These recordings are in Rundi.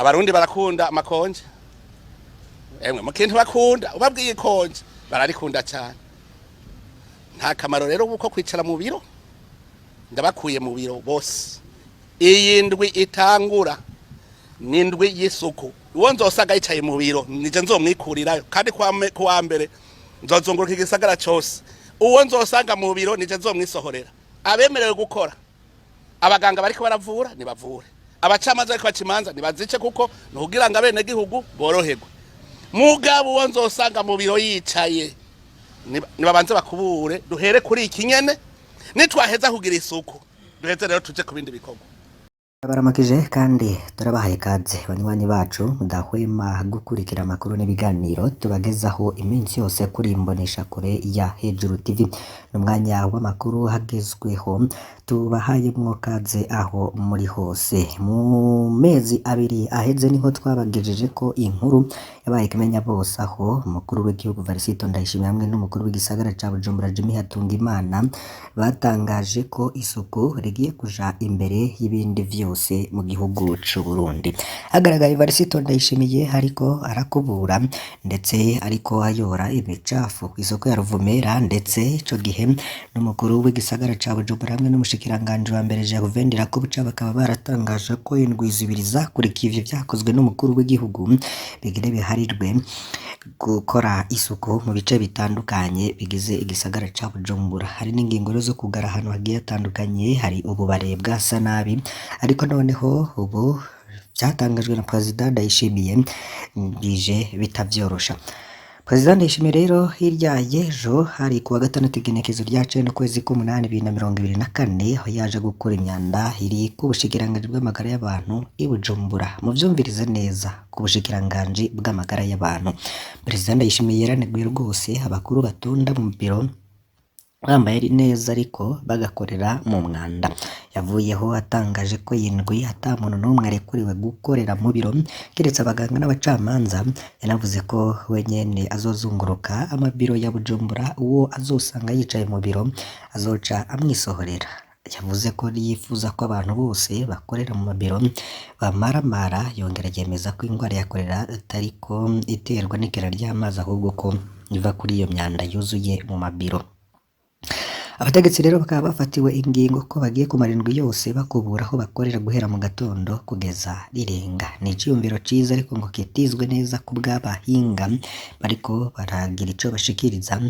abarundi barakunda amakonje, emwe mu kintu bakunda ubabwiye ikonje bararikunda cyane. Nta kamaro rero uko kwicara mu biro, ndabakuye mu biro bose. Iyi ndwi itangura n'indwi y'isuku, uwo nzosaga yicaye mu biro nije nzomwikurirayo, kandi kuwa mbere nzozunguruka igisagara cyose. Uwo nzosanga mu biro nije nzomwisohorera. Abemerewe gukora, abaganga bariko baravura nibavure, abacamanza bariko bacimanza nibazice, kuko nukugira ngo abene gihugu boroherwe. Mugabo uwo nzosanga mu biro yicaye nibabanze bakubure, duhere kuri iki nyene, nitwaheza kugira isuku duheze rero tuje ku bindi bikorwa. Baramakije kandi turabahaye kaze banywanyi bacu mudahwema gukurikira amakuru n'ibiganiro tubagezaho iminsi yose kuri imbonesha kure ya Hejuru TV. N'umwanya w'amakuru hagezweho tubahayemwo kaze aho muri hose. Mu mezi abiri aheze niho twabagejeje ko inkuru yabaye kimenya bose, aho umukuru w'igihugu Varisito Ndayishimiye hamwe n'umukuru w'igisagara ca Bujumbura Jimmy Hatungimana batangaje ko isuku rigiye kuja imbere y'ibindi vyose mu gihugu c'u Burundi. Hagaragaye Varisito Ndayishimiye ariko arakubura ndetse ariko ayora imicafu ku isoko ya Ruvumera, ndetse ico gihe n'umukuru w'igisagara ca Bujumbura hamwe n'umushikiranganje wa mbere Gervais Ndirakobuca bakaba baratangaje ko indwi zibiri zakurikiye ivyo vyakozwe n'umukuru w'igihugu bigire biharirwe gukora isuku mu bice bitandukanye bigize igisagara ca Bujumbura. Hari n'ingingo zo kugara ahantu hagiye hatandukanye, hari ububare bwasa nabi, ariko noneho ubu byatangajwe na President Ndayishimiye bije bitavyorosha. President Ndayishimiye rero hirya y'ejo hari kuwa gatandatu igenekezo rya 9/8/2024 aho yaje gukora imyanda iri ku bushikiranganje bw'amagara y'abantu i Bujumbura. Mu vyumvirize neza ku bushikiranganje bw'amagara y'abantu, President Ndayishimiye yaraneguye rwose abakuru batunda mu biro bambaye neza ariko bagakorera mu mwanda. Yavuyeho atangaje ko yindwi ata muntu n'umwe arekuriwe gukorera mu biro keretse abaganga n'abacamanza. Yanavuze ko wenyene azozunguruka amabiro ya Bujumbura, uwo azosanga yicaye mu biro azoca amwisohorera. Yavuze ko yifuza ko abantu bose bakorera mu mabiro bamaramara, yongera yemeza ko ingwara ya kolera atariko iterwa n'ikena ry'amazi ahubwo ko iva kuri iyo myanda yuzuye mu mabiro. Abategetsi rero bakaba bafatiwe ingingo ko bagiye kumara indwi yose bakubura aho bakorera guhera mu gatondo kugeza rirenga. Ni iciyumviro ciza ariko ngo kitizwe neza ku bw'abahinga bariko baragira ico bashikiriza,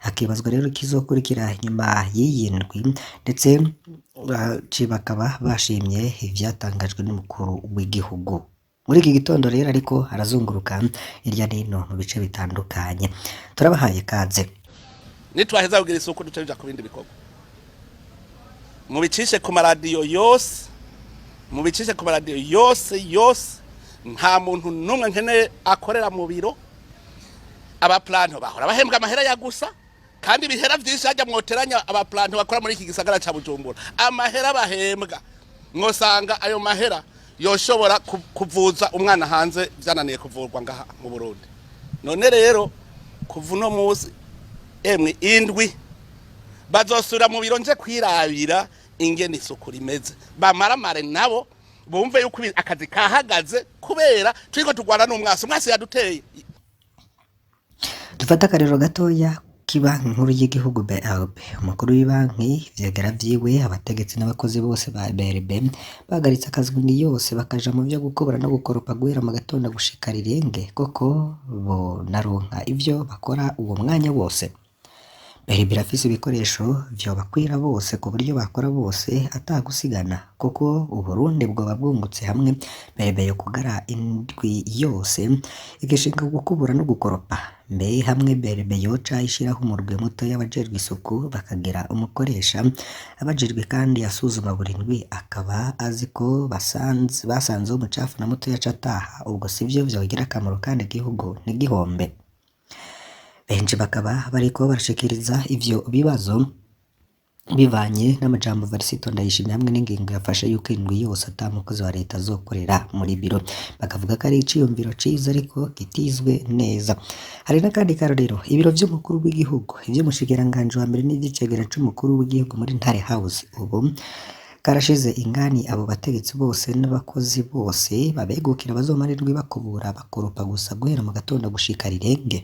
hakibazwa rero kizokurikira nyuma y'iyi ndwi, ndetse bakaba bashimye ivyatangajwe n'umukuru w'igihugu. Muri iki gitondo rero ariko arazunguruka hirya n'ino mu bice bitandukanye. Turabahaye kaze. Nitwaheza kugira isuku duce bija ku bindi bikorwa, mubicishe ku maradiyo yose, mubicishe ku maradiyo yose. Nta muntu n'umwe nkeneye akorera mu biro. Abaplanto bahora bahembwa amahera ya gusa, kandi bihera vyinshi hajya mwoteranya abaplanto bakora muri iki gisagara ca Bujumbura. Amahera bahembwa mwosanga ayo mahera yoshobora kuvuza umwana hanze byananiye kuvurwa ngaha mu Burundi. None rero kuva uno muzi emwe indwi bazosura mu biro nje kwirabira ingene isuku rimeze, bamaramare nabo bumve yuko akazi kahagaze kubera twiko tugwana n'umwasi yaduteye. Dufata akarero gatoya kibanki nkuru y'igihugu BRB. Umukuru w'ibanki vyegera vyiwe abategetsi n'abakozi bose ba BRB bagaritse akazi ni yose bakaja mu byo gukobora no gukoropa guhera mu gatondo gushika rirenge, koko bo naronka ivyo bakora uwo mwanya wose. BRB irafise ibikoresho vyo bakwira bose ku buryo bakora bose atagusigana, kuko Uburundi bwoba bwungutse hamwe BRB yo kugara indwi yose igishinga gukubura no gukoropa. Mbe hamwe BRB yoca ishiraho umurwi muto y'abajejwe isuku bakagira umukoresha abajejwe kandi yasuzuma buri ndwi akaba azi ko basanze umucafu na muto yacataha. Ubwo sivyo vyogira akamaro kandi igihugu ntigihombe. Benshi bakaba bariko barashikiriza ivyo bibazo bivanye n'amajambo Varisito Ndayishimiye hamwe n'ingingo yafashe yuko indwi yose ata mukozi wa leta azokorera muri biro. Bakavuga ko ari iciyumviro ciza ariko kitizwe neza. Hari n'akandi karorero, ibiro vy'umukuru w'igihugu, ivy'umushikiranganje wa mbere n'ivy'icegera c'umukuru w'igihugu muri Ntare House ubu karashize ingani abo bategetsi bose n'abakozi bose babegukira bazomara indwi bakubura bakoropa gusa guhera mu gatondo gushika rirenge.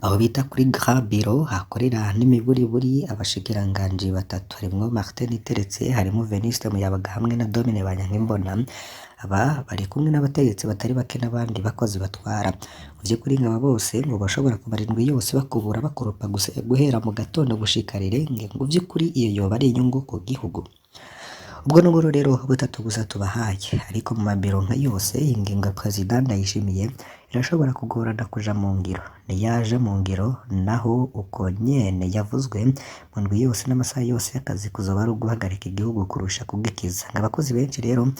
Aho bita kuri Grand Bureau hakorera n'imiburiburi abashikiranganji batatu harimwo Martin Teretse, harimo Venuste Muyabaga hamwe na Domine Banyankimbona. Aba bari kumwe n'abategetsi batari bake n'abandi bakozi batwara. Mu vy'ukuri ngaba bose ngo bashobora kumara indwi yose bakubura bakoropa gusa guhera mu gatondo gushika rirenge, ngo vy'ukuri iyo yoba ari inyungu ku gihugu. Ubwo n'uburo rero butatu gusa tubahaye, ariko mu mabiro nka yose ingingo ya President Ndayishimiye irashobora kugorana kuja mu ngiro. Niyaje mu ngiro naho uko nyene yavuzwe mu ndwi yose n'amasaha yose y'akazi kuzoba ari uguhagarika igihugu kurusha kugikiza. Abakozi benshi rero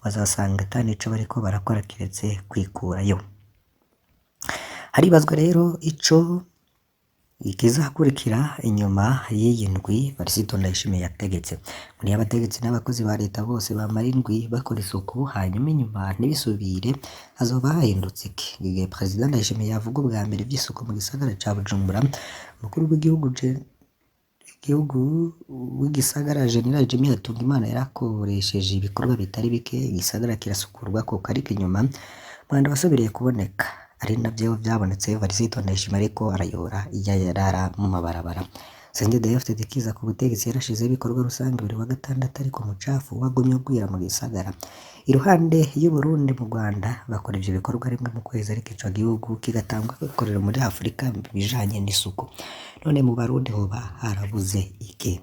bazasanga ata nico bariko barakora kiretse kwikurayo. Haribazwa rero ico ikizakurikira inyuma y'iyi ndwi Varisito Ndayishimiye yategetse. Muri abategetsi n'abakozi ba leta bose bamara indwi bakora isuku hanyuma inyuma ntibisubire, hazoba hahindutse iki? Igihe President Ndayishimiye yavuga ubwa mbere vy'isuku mu gisagara ca Bujumbura, umukuru w'igisagara General Jimmy Hatungimana yarakoresheje ibikorwa bitari bike igisagara kirasukurwa ko ariko inyuma umwanda wasubiriye kuboneka, ari navyo vyabonetse Varisito Ndayishimiye ariko arayora yarara mu mabarabara. CNDD-FDD kiza ku butegetsi yarashize ibikorwa rusange buri wa gatandatu ariko umucafu wagumye ugwira mu gisagara. Iruhande y'u Burundi mu Rwanda bakora ivyo bikorwa rimwe mu kwezi, ariko ico gihugu kigatangwa gukorera muri Afurika bijanye n'isuku. None mu Barundi hoba harabuze iki?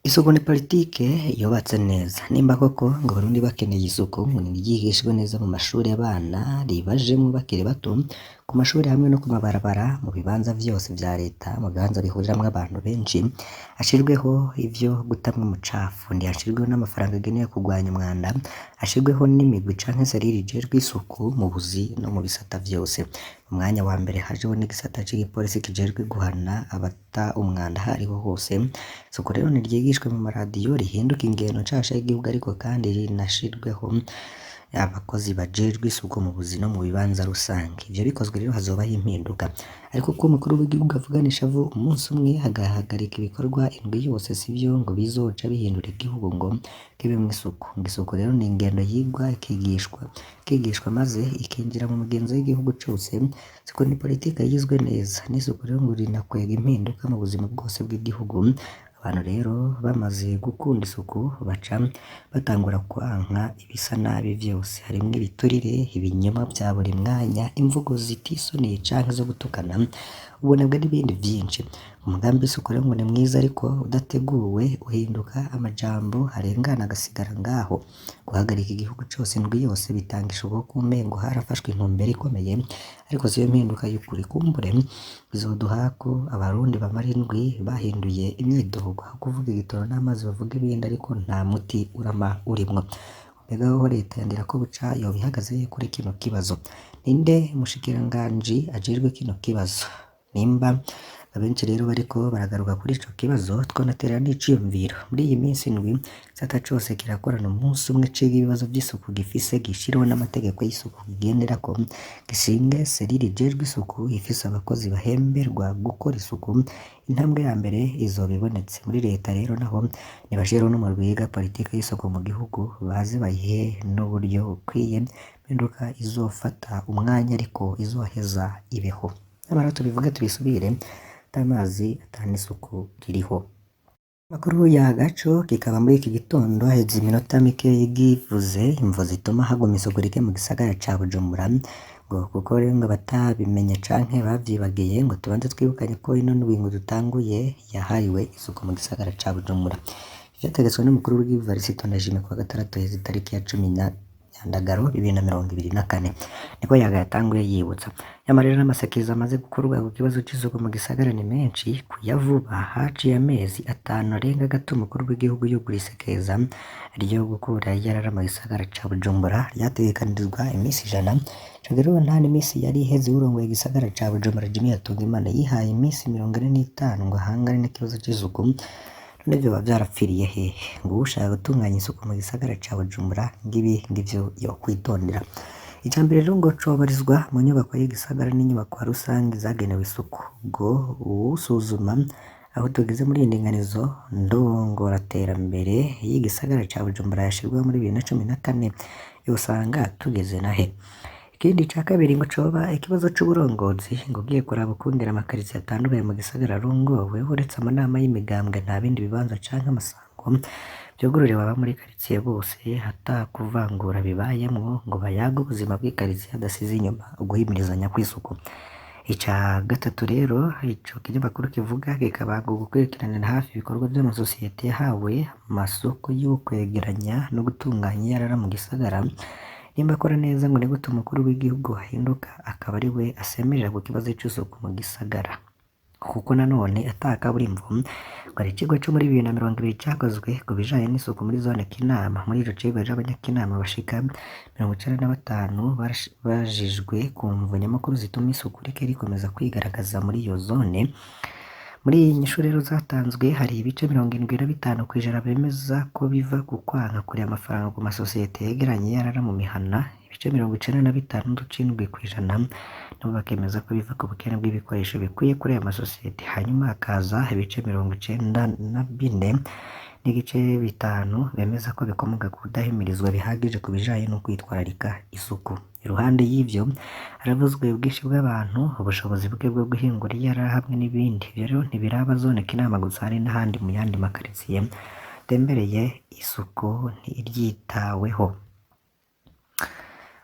Isuku ni politike yubatse neza. Nimba koko ngo Barundi bakeneye isuku ngo niyigishwe neza mu mashuri abana ribajemwo bakiri bato, ku mashuri hamwe no ku mabarabara, mu bibanza vyose vya leta, mu bibanza bihuriramwo abantu benshi, hashirweho ivyo gutamwa umucafu, hashirweho n'amafaranga agenewe kurwanya umwanda, hashirweho n'imigwi canke serire ijejwe isuku mu buzi no mu bisata vyose. Mu mwanya wa mbere hajeho n'igisata c'igipolisi kijejwe guhana abata umwanda hariho hose. Isuku rero niryigishwe mu maradiyo rihinduka ingendo nshasha y'igihugu, ariko kandi rinashirweho abakozi bajejwe isuku mu buzi no mu bibanza rusange. Ivyo bikozwe rero hazobaho impinduka, ariko ko umukuru w'igihugu avuganisha vu umunsi umwe agahagarika ibikorwa indwi yose, sivyo ngo bizoca bihindura igihugu ngo kibe mu isuku. Isuku rero ni ingendo yigwa ikigishwa maze ikinjira mu mugenzo w'igihugu cose. Isuku ni politike yizwe neza, n'isuku rero ngo rinakwega impinduka mu buzima bwose bw'igihugu. Abantu rero bamaze gukunda isuku baca batangura kwanka ibisa nabi vyose, harimwo ibiturire, ibinyoma vya buri mwanya, imvugo zitisoneye canke zo gutukana, ubunebwe n'ibindi vyinshi. Umugambi w'isuku rero ngo ni mwiza, ariko udateguwe uhinduka amajambo arengana agasigara ngaho. Guhagarika igihugu cose indwi yose bitanga ishoboka ko umengo harafashwe intumbero ikomeye, ariko siyo mpinduka y'ukuri. Kumbure bizoduha ko Abarundi bamara indwi bahinduye imyidogo, aho kuvuga igitoro n'amazi bavuga ibindi, ariko nta muti urama urimwo. Mbega ho leta yandira ko buca yoba ihagaze kuri kino kibazo? Ninde mushikiranganji ajejwe kino kibazo? Nimba abenshi rero bariko baragaruka kuri ico kibazo, twonatera n'iciyumviro. Muri iyi minsi indwi gisata cose kirakorana umunsi umwe ciga ibibazo vy'isuku gifise, gishiriho n'amategeko y'isuku kigenderako, gishinge serire ijejwe isuku ifise abakozi bahemberwa gukora isuku. Intambwe ya mbere izoba ibonetse. Muri leta rero naho nibashireho n'umurwi wiga politike y'isuku mu gihugu, baze bayihe n'uburyo bukwiye. Impinduka izofata umwanya, ariko izoheza ibeho. Nyamara tubivuge tubisubire, atamazi ata n'isuku ririho. Makuru ya gaco kikaba muri iki gitondo haheze iminota mike givuze imvo zituma haguma isuku rike mu gisagara ca Bujumbura, ngo kuko rero ngo batabimenye canke bavyibagiye, ngo tubanze twibukanye ko ino ndwi ngo dutanguye yahariwe isuku mu gisagara ca Bujumbura. Vyategetswe n'umukuru w'igihugu Varisito Ndayishimiye kuwa gatandatu heze itariki ya 10 Nyandagaro 2024 niko yagatanguye yibutsa. Nyamara rero n'amasekeza amaze gukorwa ku kibazo c'isuku mu gisagara ni menshi. Kuyavuba haciye amezi 5 arenga gato umukuru w'igihugu yugura isekeza ryo gukura yarara mu gisagara ca Bujumbura ryategekanirizwa imisi 100. Rero nta n'imisi yari iheze urongoye igisagara ca Bujumbura Jimmy Hatungimana yihaye imisi 45 ngo ahangane n'ikibazo c'isuku. None vyo bavyarapfiriye hehe? Ngo ushaka gutunganya isuku mu gisagara ca Bujumbura ngibi ngivyo yo kwitondera. icambere rero ngo cobarizwa mu nyubako y'igisagara n'inyubako rusange zagenewe isuku. Ubwo uwusuzuma aho tugeze muri iyi ndinganizo ndongoraterambere y'igisagara ca Bujumbura yashirwa muri 2014 yosanga tugeze nahe. Ikindi ca kabiri ngo coba ikibazo c'uburongozi ngo ugiye kuraba ukungene amakaritsiye atandukanye mu gisagara arongowe uretse amanama y'imigambwe nta bindi bibanza canke amasango vyugururiwe aba muri karitsiye bose hata kuvangura bibayemwo ngo bayage ubuzima bw'ikaritsiye hadasize inyuma uguhimirizanya kw'isuku. Ica gatatu rero ico kinyamakuru kivuga kikaba ngo gukurikiranira hafi ibikorwa vy'amasosiyete yahawe amasoko y'ukwegeranya no gutunganya iyarara mu gisagara. Nimba akora neza ngo ni gute umukuru w'igihugu ahinduka akaba ari we asemerera ku kibazo c'isuku mu gisagara. Kuko nanone ata kaburimbo ngo hari ikigo co muri 2020 cakozwe ku bijanye n'isuku muri zone Kinama. Muri ico kigo c'abanyakinama bashika 95 bajijwe ku mvo nyamukuru zituma isuku rike rikomeza kwigaragaza muri iyo zone. Muri iyi nyishu rero zatanzwe hari ibice 75% bemeza ko biva ku kwanka kuri amafaranga ku masosiyete yegeranye yarara mu mihana. Ibice 95.7% nabo bakemeza ko biva ku bukene bw'ibikoresho bikwiye kuri aya masosiyete. Hanyuma hakaza ibice 94 n'igice 5 bemeza ko bikomoka ku kudahimirizwa bihagije ku bijanye no kwitwararika isuku. Iruhande y'ivyo haravuzwe ubwinshi bw'abantu, ubushobozi bwe bwo guhingura iyarara hamwe n'ibindi. Ivyo rero ntibiraba zone Kinama gusa, hari n'ahandi mu yandi makaritsiye tembereye isuku ntiryitaweho.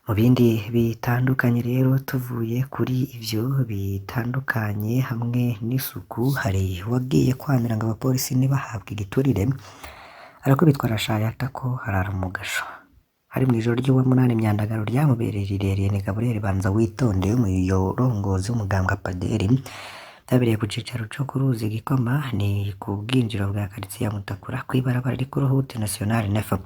Mu bindi bitandukanye rero tuvuye kuri ivyo bitandukanye hamwe n'isuku, hari wagiye kwanira ngo abapolisi ntibahabwe igiturire arakubitwa arashayata ko harara umugasho. Hari mw'ijoro ry'uwa munani Myandagaro ryamubereye rirerire ni Gabriel Banza Witonde umuyorongozi w'umugambwe Paderi. Byabereye ku cicaro co ku ruzi Gikoma ni ku bwinjiro bwa karitsiye ya Mutakura kw'ibarabara rikuru Route Nationale 9.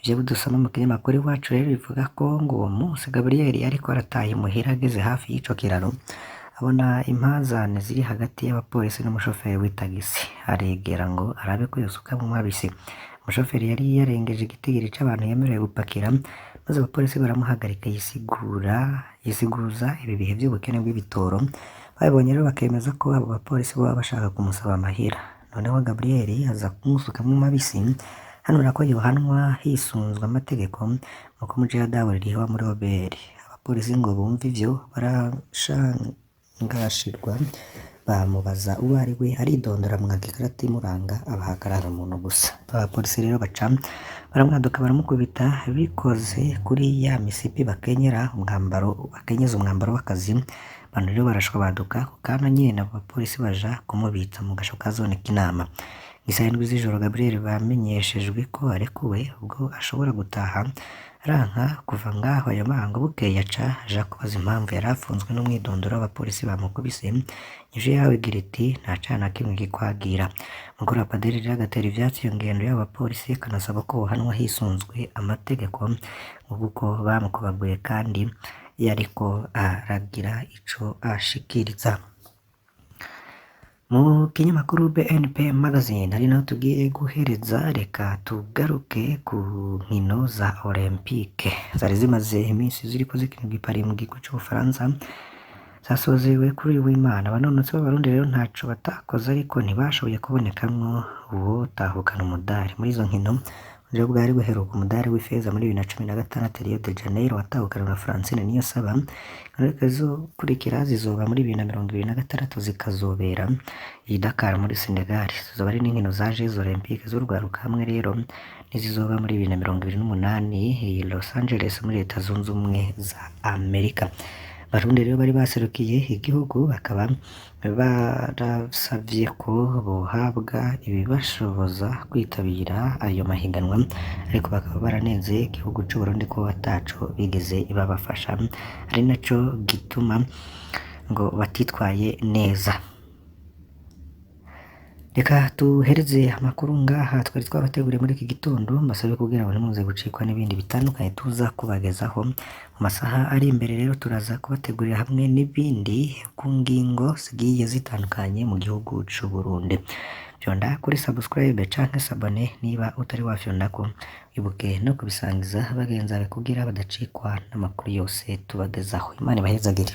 Ivyo budusoma mu kinyamakuru iwacu rero bivuga ko ngo uwo munsi Gabriel ariko arataha imuhira ageze hafi y'ico kiraro abona impazane ziri hagati y'abapolisi n'umushoferi w'itagisi. Aregera ngo arabe ko yosuka mu mabisi. Umushoferi yari yarengeje igitigiri c'abantu yemerewe gupakira maze abapolisi baramuhagarika yisiguza ibi bihe vy'ubukene bw'ibitoro. Babibonye rero bakemeza ko abo bapolisi baba bashaka kumusaba amahera. Noneho Gabriel aza kumusuka mu mabisi hanura ko yohanwa hisunzwe amategeko nuko muje yadawe riho muri Robert. Abapolisi ngo bumva ivyo barashangashirwa bamubaza uwo ari we aridondora mwaka ikarata imuranga abahagarara umuntu gusa. Abapolisi rero baca baramwaduka baramukubita bikoze kuri ya misipi bakenyeza umwambaro w'akazi. Abantu rero barashwa baduka kana nyene abapolisi baja kumubitsa mu gasho ka zone Kinama. Isaha 7 z'ijoro Gabriel bamenyeshejwe ko arekuwe ubwo ashobora gutaha. Aranka kuva ngaho ayo mango bukeye aca aja kubaza impamvu yari afunzwe n'umwidondoro w'abapolisi bamukubise. Nyije yawe igira iti nta cana kimwe gikwagira. Mukuru wa Padiri rero agatera ivyatsi iyo ngendo y'abapolisi akanasaba ko bohanwa hisunzwe amategeko nk'uko bamukubaguye kandi yariko aragira ico ashikiriza. Mu kinyamakuru BNP Magazine hari naho tugiye guhereza, reka tugaruke ku nkino za Olympique zari zimaze iminsi ziriko zikinirwa i Paris mu gihugu c'Ubufaransa. Zasozewe kuri uyu w'Imana. Abanonotsi b'Abarundi rero ntaco batakoze ariko ntibashoboye kubonekamwo uwo tahukana umudari muri izo nkino. Uje bwari buheruka umudari w'ifeza muri 2016 Rio de Janeiro watahukana na Francine Niyonsaba. Ingaruka zizokurikira zizoba muri 2026 zikazobera i Dakar muri Senegal. Zizoba ari n'inkino za Jeux Olympiques z'urwaruka hamwe rero nizizoba muri 2028 i Los Angeles muri Leta Zunze Ubumwe za Amerika. Barundi rero bari baserukiye igihugu bakaba barasavye ko bohabwa ibibashoboza kwitabira ayo mahiganwa, ariko bakaba baranenze igihugu c'u Burundi ko ataco bigeze babafasha, ari naco gituma ngo batitwaye neza. Reka tuhereze amakuru ngaha twari twabateguriye muri iki gitondo, mbasabe kugira ngo ntimuze gucikwa n'ibindi bitandukanye tuza kubagezaho mu masaha ari imbere. Rero turaza kubategurira hamwe n'ibindi ku ngingo zigiye zitandukanye mu gihugu c'u Burundi. fyonda kuri subscribe canke sabone niba utari wafyondako, ibuke no kubisangiza bagenzi bawe kugira badacikwa n'amakuru yose tubagezaho. Imana ibahezagire.